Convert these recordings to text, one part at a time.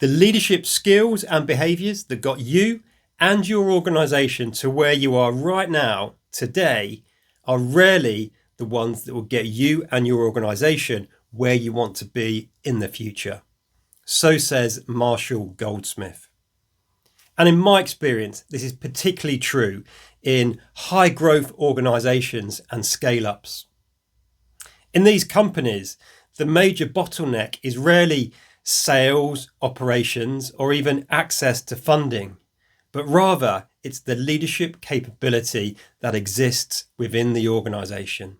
The leadership skills and behaviors that got you and your organization to where you are right now, today, are rarely the ones that will get you and your organization where you want to be in the future. So says Marshall Goldsmith. And in my experience, this is particularly true in high growth organizations and scale ups. In these companies, the major bottleneck is rarely sales, operations, or even access to funding, but rather it's the leadership capability that exists within the organization.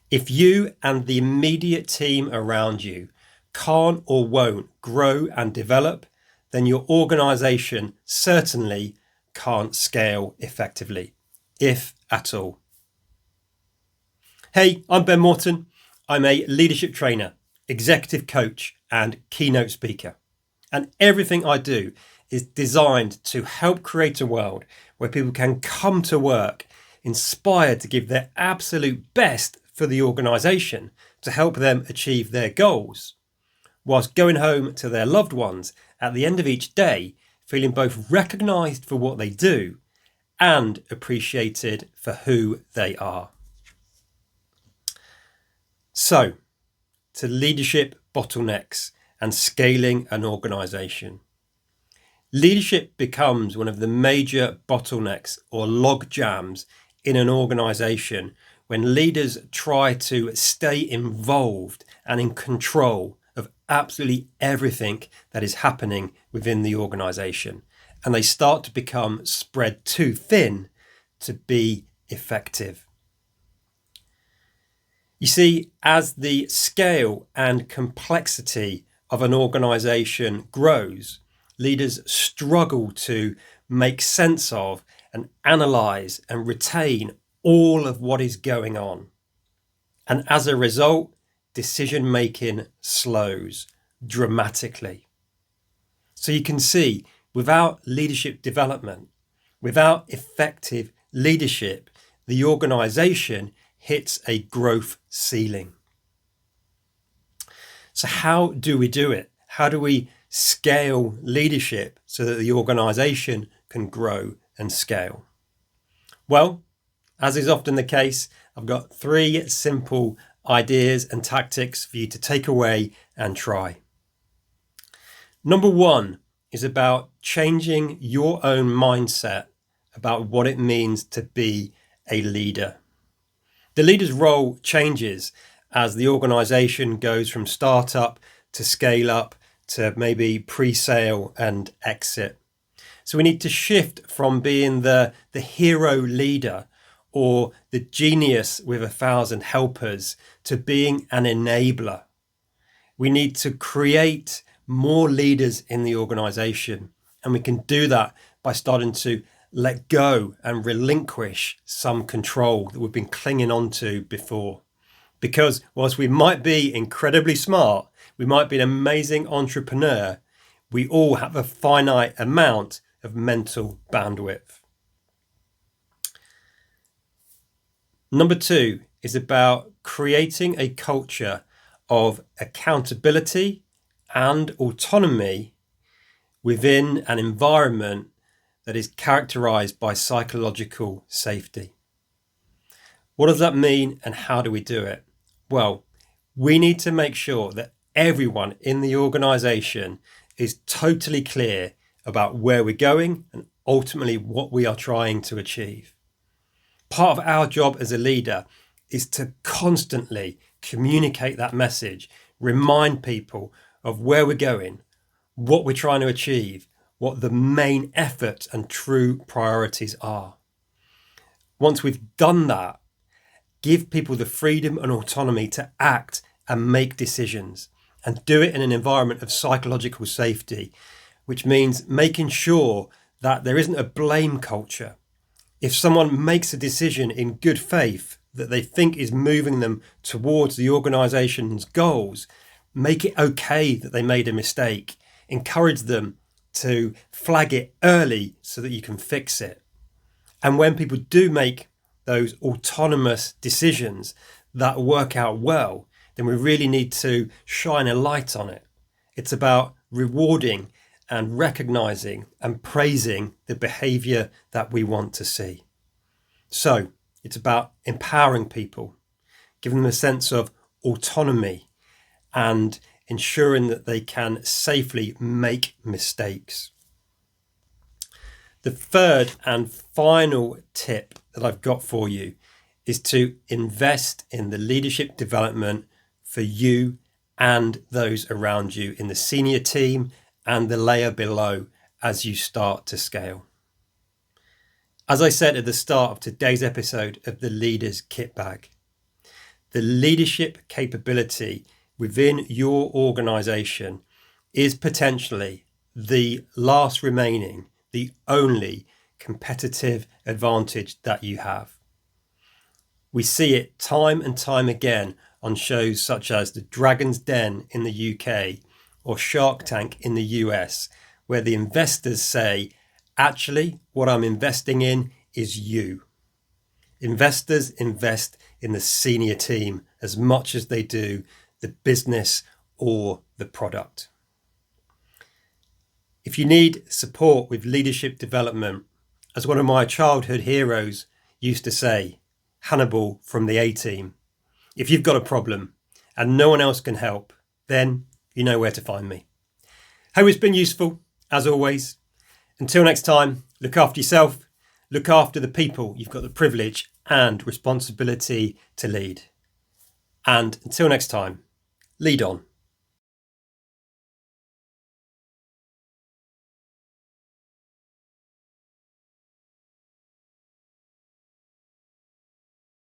If you and the immediate team around you can't or won't grow and develop, then your organization certainly can't scale effectively, if at all. Hey, I'm Ben Morton. I'm a leadership trainer, executive coach, and keynote speaker. And everything I do is designed to help create a world where people can come to work inspired to give their absolute best for the organization to help them achieve their goals, whilst going home to their loved ones at the end of each day feeling both recognized for what they do and appreciated for who they are. So, to leadership bottlenecks and scaling an organization. Leadership becomes one of the major bottlenecks or log jams in an organization when leaders try to stay involved and in control of absolutely everything that is happening within the organization, and they start to become spread too thin to be effective. You see, as the scale and complexity of an organization grows, leaders struggle to make sense of and analyze and retain all of what is going on. And as a result, decision making slows dramatically. So you can see, without leadership development, without effective leadership, the organization hits a growth ceiling. So how do we do it? How do we scale leadership so that the organization can grow and scale? Well, as is often the case, I've got 3 simple ideas and tactics for you to take away and try. Number 1 is about changing your own mindset about what it means to be a leader. The leader's role changes as the organization goes from startup to scale up to maybe pre-sale and exit. So we need to shift from being the hero leader or the genius with 1,000 helpers to being an enabler. We need to create more leaders in the organization, and we can do that by starting to let go and relinquish some control that we've been clinging on to before. Because whilst we might be incredibly smart, we might be an amazing entrepreneur, we all have a finite amount of mental bandwidth. Number 2 is about creating a culture of accountability and autonomy within an environment that is characterized by psychological safety. What does that mean and how do we do it? Well, we need to make sure that everyone in the organization is totally clear about where we're going and ultimately what we are trying to achieve. Part of our job as a leader is to constantly communicate that message, remind people of where we're going, what we're trying to achieve, what the main effort and true priorities are. Once we've done that, give people the freedom and autonomy to act and make decisions, and do it in an environment of psychological safety, which means making sure that there isn't a blame culture. If someone makes a decision in good faith that they think is moving them towards the organization's goals, make it okay that they made a mistake. Encourage them to flag it early so that you can fix it. And when people do make those autonomous decisions that work out well, then we really need to shine a light on it. It's about rewarding and recognizing and praising the behavior that we want to see. So it's about empowering people, giving them a sense of autonomy and ensuring that they can safely make mistakes. The third and final tip that I've got for you is to invest in the leadership development for you and those around you in the senior team and the layer below as you start to scale. As I said at the start of today's episode of the Leader's Kitbag, the leadership capability within your organization is potentially the last remaining, the only competitive advantage that you have. We see it time and time again on shows such as The Dragon's Den in the UK or Shark Tank in the US, where the investors say, actually, what I'm investing in is you. Investors invest in the senior team as much as they do the business or the product. If you need support with leadership development, as one of my childhood heroes used to say, Hannibal from the A-Team, if you've got a problem and no one else can help, then you know where to find me. Hope it's been useful, as always. Until next time, look after yourself, look after the people you've got the privilege and responsibility to lead. And until next time, lead on.